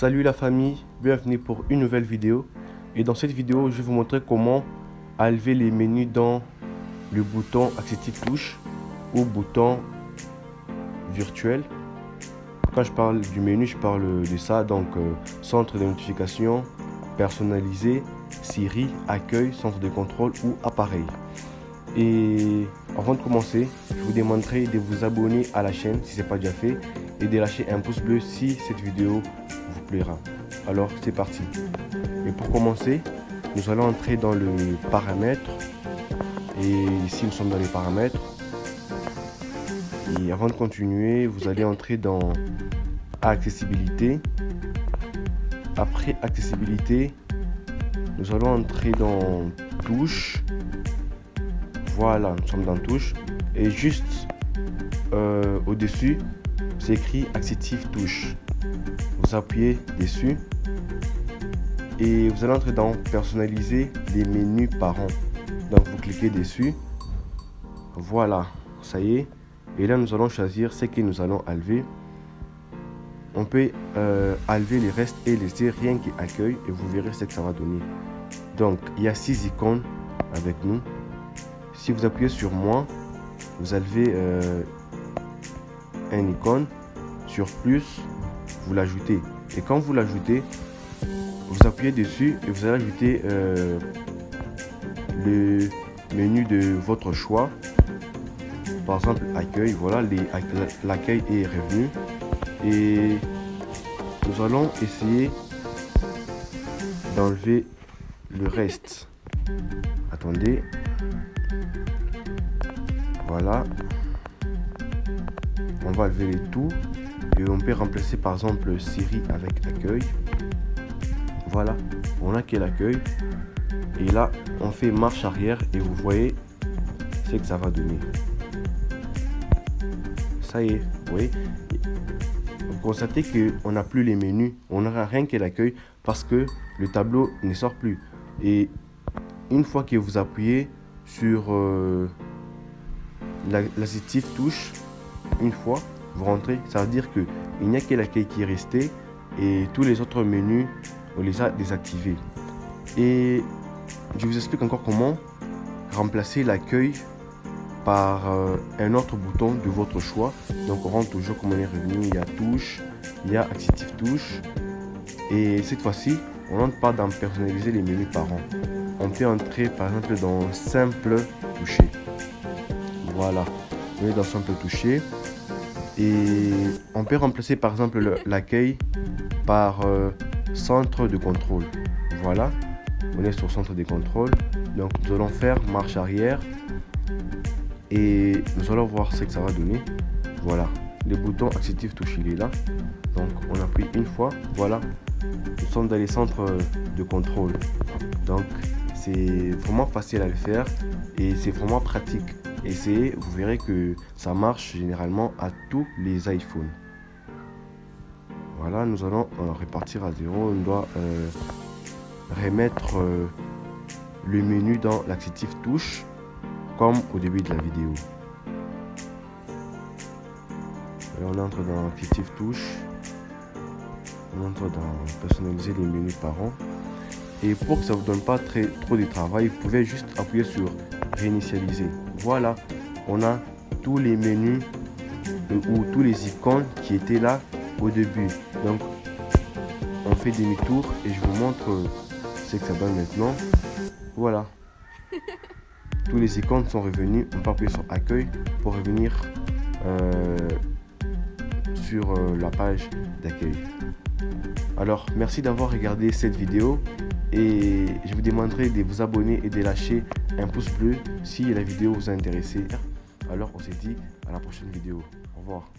Salut la famille, bienvenue pour une nouvelle vidéo. Et dans cette vidéo, je vais vous montrer comment enlever les menus dans le bouton Accessitive Touch ou bouton virtuel. Quand je parle du menu, je parle de ça, donc centre de notification, personnalisé, Siri, accueil, centre de contrôle ou appareil. Et avant de commencer, je vous demanderai de vous abonner à la chaîne si ce n'est pas déjà fait et de lâcher un pouce bleu si cette vidéo vous plaira. Alors c'est parti. Et pour commencer, nous allons entrer dans le paramètre. Et ici nous sommes dans les paramètres. Et avant de continuer, vous allez entrer dans accessibilité. Après accessibilité, nous allons entrer dans touche. Voilà, nous sommes dans touche. Et juste au-dessus, c'est écrit Accessitive Touch. Vous appuyez dessus. Et vous allez entrer dans personnaliser les menus parents. Donc vous cliquez dessus. Voilà, ça y est. Et là nous allons choisir ce que nous allons enlever. On peut enlever les restes et laisser rien qui accueille et vous verrez ce que ça va donner. Donc il y a 6 icônes avec nous. Si vous appuyez sur moi, vous enlevez un icône. Sur plus, vous l'ajoutez. Et quand vous l'ajoutez, vous appuyez dessus et vous allez ajouter le menu de votre choix. Par exemple, accueil. Voilà, l'accueil est revenu. Et nous allons essayer d'enlever le reste. Attendez. Voilà. On va enlever les tout. Et on peut remplacer par exemple Siri avec accueil. Voilà. On a quel accueil. Et là, on fait marche arrière. Et vous voyez ce que ça va donner. Ça y est. Vous voyez. Vous constatez qu'on n'a plus les menus. On n'aura rien que l'accueil parce que le tableau ne sort plus. Et une fois que vous appuyez sur l'accessitive touche, une fois vous rentrez, ça veut dire que il n'y a que l'accueil qui est resté et tous les autres menus on les a désactivés. Et je vous explique encore comment remplacer l'accueil par un autre bouton de votre choix. Donc on rentre toujours comme on est revenu, il y a touche, il y a accessitive touche et cette fois-ci on n'entre pas dans personnaliser les menus parents. On peut entrer par exemple dans simple toucher. Voilà, on est dans simple toucher et on peut remplacer par exemple l'accueil par centre de contrôle. Voilà, on est sur centre de contrôle. Donc nous allons faire marche arrière et nous allons voir ce que ça va donner. Voilà, le bouton accessitive touche il est là. Donc on appuie une fois. Voilà, nous sommes dans les centres de contrôle. Donc c'est vraiment facile à le faire et c'est vraiment pratique. Essayez, vous verrez que ça marche généralement à tous les iPhones. Voilà, nous allons repartir à zéro. On doit remettre le menu dans l'accessitive touche comme au début de la vidéo. Et on entre dans l'accessitive touche. On entre dans personnaliser les menus parents. Et pour que ça ne vous donne pas trop de travail, vous pouvez juste appuyer sur réinitialiser. Voilà, on a tous les menus ou tous les icônes qui étaient là au début. Donc, on fait demi-tour et je vous montre ce que ça donne maintenant. Voilà. Tous les icônes sont revenus. On peut appuyer sur accueil pour revenir sur la page d'accueil. Alors, merci d'avoir regardé cette vidéo. Et je vous demanderai de vous abonner et de lâcher un pouce bleu si la vidéo vous a intéressé. Alors on se dit à la prochaine vidéo. Au revoir.